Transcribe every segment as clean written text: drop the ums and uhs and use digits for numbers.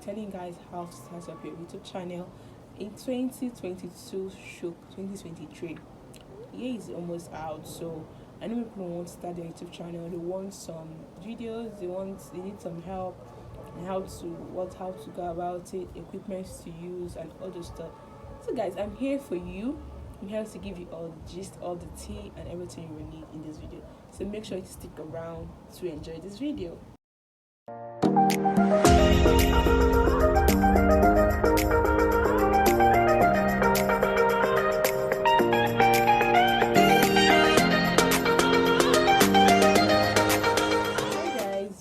telling you guys how to start up your YouTube channel in 2022 2023. Year is almost out, so I know people want to start their YouTube channel. They want some videos, they need some help and how to go about it, equipment to use and all those stuff. So guys, I'm here for you. I'm here to give you all the gist, all the tea and everything you will need in this video. So make sure you stick around to enjoy this video.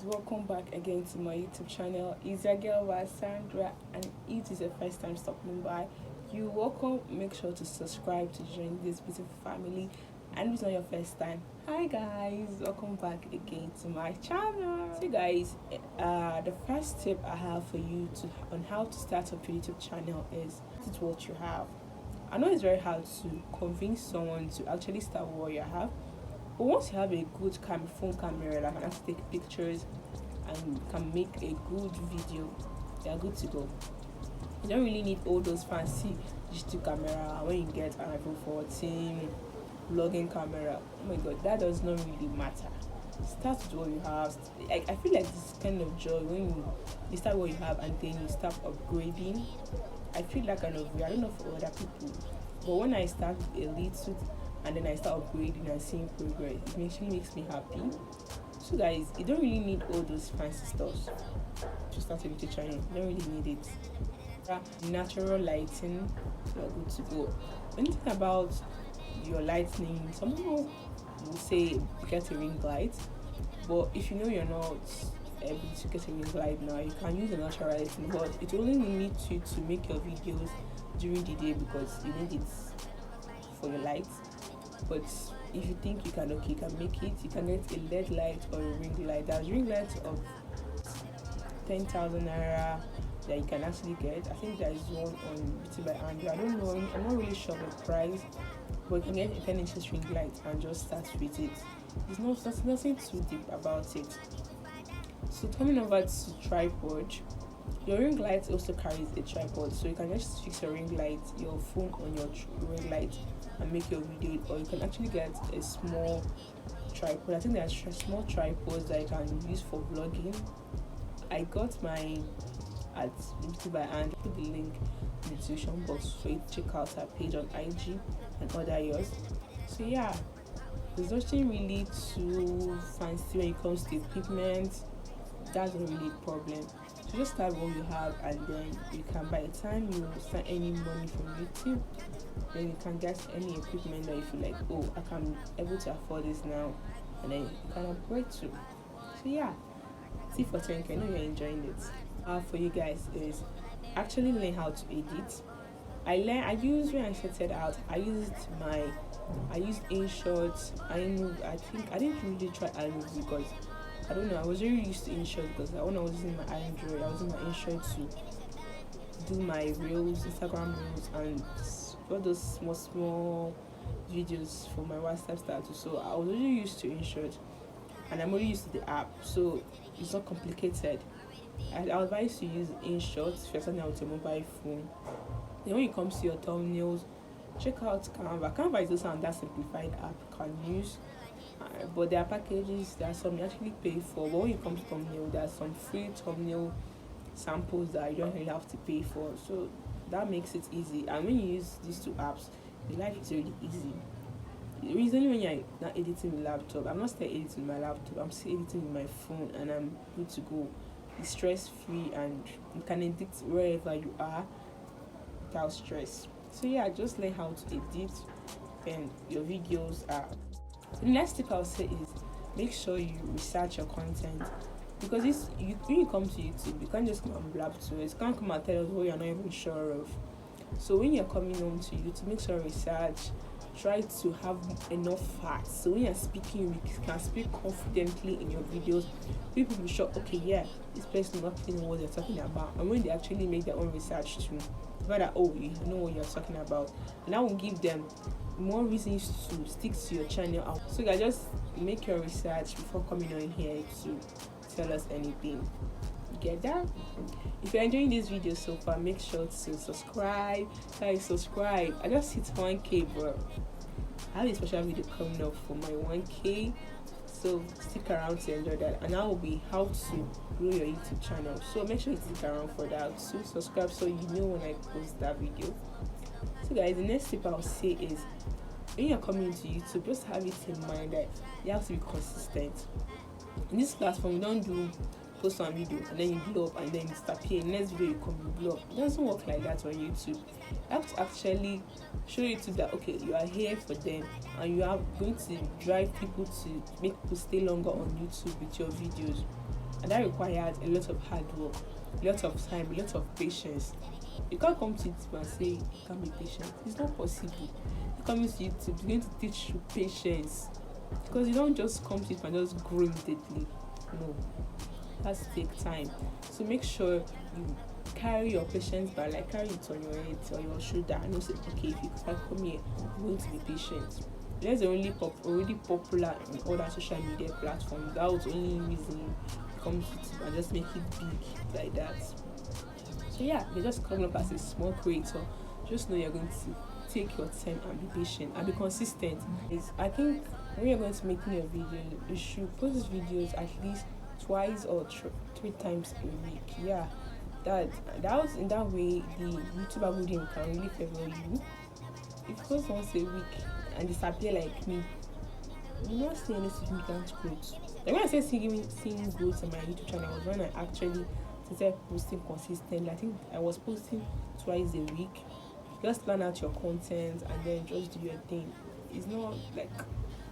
Welcome back again to my YouTube channel. It's your girl Sandra, and if it is your first time stopping by, you're welcome. Make sure to subscribe to join this beautiful family, and if it's not your first time, hi guys, welcome back again to my channel. So guys, the first tip I have for you on how to start up your YouTube channel is what you have. I know it's very hard to convince someone to actually start what you have, but once you have a good phone camera that can actually take pictures and can make a good video, you're good to go. You don't really need all those fancy digital camera when you get an iPhone 14 vlogging camera. Oh my god, that does not really matter. Start with what you have. I feel like this kind of joy when you start what you have and then you start upgrading. I feel that kind of way. I don't know for other people, but when I start with a little and then I start upgrading and seeing progress, it actually makes me happy. So guys, you don't really need all those fancy stuff to start a YouTube channel. You don't really need it. Natural lighting, you're good to go. When you think about your lighting, some people will say get a ring light, but if you know you're not able to get a ring light now, you can use a natural lighting, but it only needs you to make your videos during the day because you need it for your lights. But if you think you can make it, you can get a LED light or a ring light. There's ring lights of 10,000 naira that you can actually get. I think there is one on Beauty by Andrew. I don't know, I'm not really sure of the price, but you can get a 10 inches ring light and just start with it. There's nothing too deep about it. So coming over to tripod, your ring light also carries a tripod, so you can just fix your ring light, your phone on your ring light and make your video, or you can actually get a small tripod. I think there are small tripods that you can use for vlogging. I got mine at Beauty by Andrew. Put the link in the description box for you to check out her page on IG and order yours. So yeah, there's nothing really too fancy when it comes to equipment. That's not really a problem. So just start what you have, and then you can, by the time you start any money from YouTube, then you can get any equipment that you feel like, oh, I can able to afford this now, and then you can upgrade to. So yeah, tip for 10. I know you're enjoying it. For you guys is actually learn how to edit. When I started out, I used InShot, iMovie. I think I didn't really try iMovie because I don't know, I was really used to InShot because when I was using my Android, I was using my InShot to do my reels, Instagram reels, and all those small videos for my WhatsApp status. So I was really used to InShot, and I'm really used to the app, so it's not complicated. I advise you to use InShot if you're starting out with your mobile phone. Then when it comes to your thumbnails, check out Canva. Canva is also another simplified app you can use. But there are packages, there are some you actually pay for, but when it comes to thumbnail, there are some free thumbnail samples that you don't really have to pay for, so that makes it easy. And when you use these two apps, the life is really easy. Usually when you're not editing with laptop, I'm not still editing my laptop, I'm still editing with my phone, and I'm good to go. It's stress free, and you can edit wherever you are without stress. So yeah, just learn how to edit, and your videos are. The next tip I'll say is make sure you research your content, because when you come to YouTube, you can't just come and blab to it. You can't come and tell us what you're not even sure of. So when you're coming home to YouTube, make sure you research. Try to have enough facts, so when you're speaking, you can speak confidently in your videos. People will be sure, okay, yeah, this person not know what they're talking about, and when they actually make their own research too, that oh, you know what you're talking about, and that will give them more reasons to stick to your channel. So guys, just make your research before coming on here to tell us anything. You get that? If you're enjoying this video so far, make sure to subscribe. Guys, subscribe. I just hit 1K, bro. I have a special video coming up for my 1K, so stick around to enjoy that. And that will be how to grow your YouTube channel, so make sure you stick around for that. So subscribe so you know when I post that video. So guys, the next tip I'll say is, when you're coming to YouTube, just have it in mind that you have to be consistent. In this platform, you don't do post one video and then you blow up and then you disappear. Next video you come, you blow up. It doesn't work like that on YouTube. You have to actually show YouTube that okay, you are here for them and you are going to drive people to make people stay longer on YouTube with your videos. And that requires a lot of hard work, a lot of time, a lot of patience. You can't come to YouTube and say you can't be patient. It's not possible. You come to YouTube, it's going to teach you patience. Because you don't just come to it and just grow immediately. No, it has to take time. So make sure you carry your patience by like carry it on your head or your shoulder and you say, okay, if you start coming here, I'm going to be patient. That's already popular on all that social media platforms. That was the only reason you come to YouTube and just make it big like that. So yeah, they just come up as a small creator. Just know you're going to take your time and be patient and be consistent. I think when you're going to make your video, you should post videos at least twice or three times a week. Yeah, that was in that way the YouTube algorithm can really favor you. If you post once a week and disappear like me, you not see any significant growth. Like when I say seeing growth on my YouTube channel was when I actually started posting consistently. I think I was posting twice a week. Just plan out your content and then just do your thing. It's not like,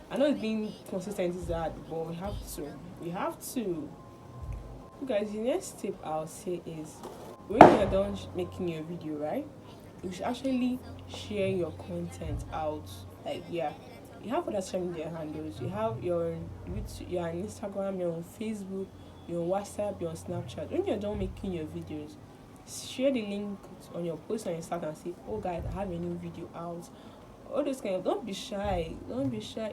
I know being consistent is hard, but we have to. You guys, the next tip I'll say is, when you're done making your video, right, you should actually share your content out. Like, yeah, you have other social media handles. You have your YouTube, you're on Instagram, you're on Facebook, you're on WhatsApp, you're on Snapchat. When you're done making your videos, share the link on your post on Instagram and say, oh guys, I have a new video out. All those kind of, don't be shy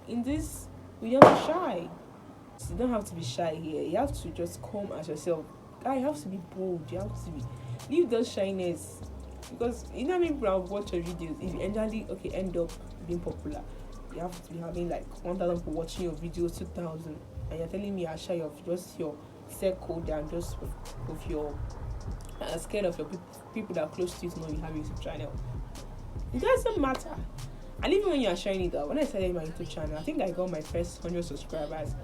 in this. We don't be shy. So you don't have to be shy here. You have to just come as yourself. Guy, you have to be bold. You have to be, leave those shyness, because you know how many people watch your videos. If you end up being popular, you have to be having like 1,000 people watching your videos, 2,000, and you're telling me you're shy of just your circle and just of your scared of your people that are close to you to know you have a YouTube channel. It doesn't matter. And even when you are sharing it out, when I started my YouTube channel, I think I got my first 100 subscribers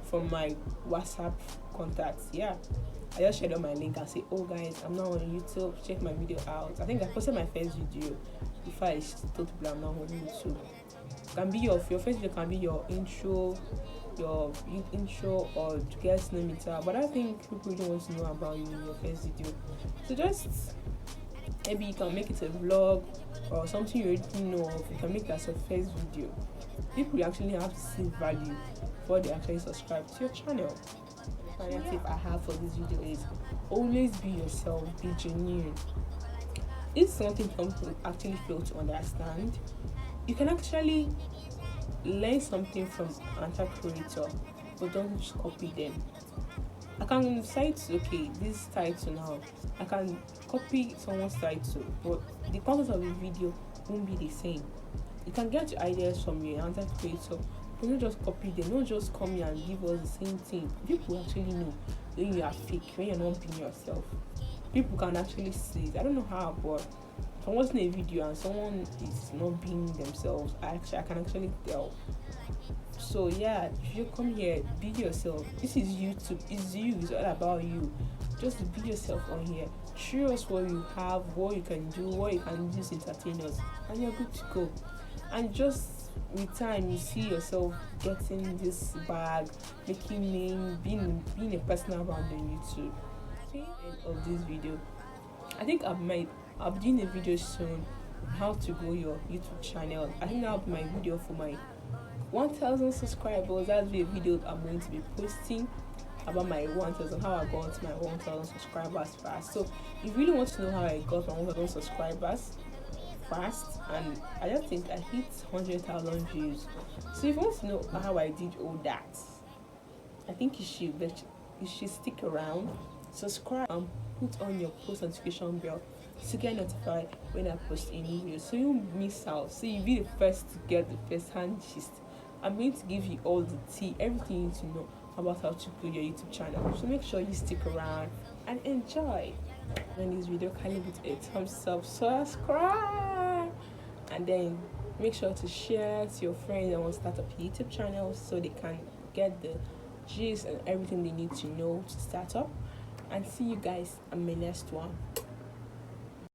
from my WhatsApp contacts. Yeah, I just shared on my link and say, oh guys, I'm now on YouTube, check my video out. I think I posted my first video before I told people I'm now on YouTube. Can be your first video can be your intro or to get to know me, but I think people really want to know about you in your first video. So just maybe you can make it a vlog or something you already know of. You can make that your first video. People actually have to see value before they actually subscribe to your channel. The final tip I have for this video is always be yourself, be genuine. It's something people actually fail to understand. You can actually learn something from another creator, but don't just copy them. I can cite, okay, this title now. I can copy someone's title, but the content of the video won't be the same. You can get your ideas from your another creator, but don't just copy them. Don't just come here and give us the same thing. People actually know when you are fake, when you're not being yourself. People can actually see it. I don't know how, but if I'm watching a video and someone is not being themselves, I can actually tell. So yeah, if you come here, be yourself. This is YouTube. It's you. It's all about you. Just be yourself on here. Show us what you have, what you can do, what you can use to entertain us, and you're good to go. And just with time, you see yourself getting this bag, making name, being a personal brand on YouTube. End of this video. I think I'll be doing a video soon how to grow your YouTube channel. I think that'll be my video for my 1,000 subscribers. That'll be a video I'm going to be posting about my 1,000, how I got my 1,000 subscribers fast. So if you really want to know how I got my 1,000 subscribers fast, and I just think I hit 100,000 views. So if you want to know how I did all that, I think you should stick around subscribe and put on your post notification bell to get notified when I post a new video, so you won't miss out, so you'll be the first to get the first hand gist. I'm going to give you all the tea, everything you need to know about how to build your YouTube channel. So make sure you stick around and enjoy. And this video, kindly give it a thumbs up, subscribe, and then make sure to share to your friends that want to start up a YouTube channel so they can get the gist and everything they need to know to start up. And see you guys in my next one.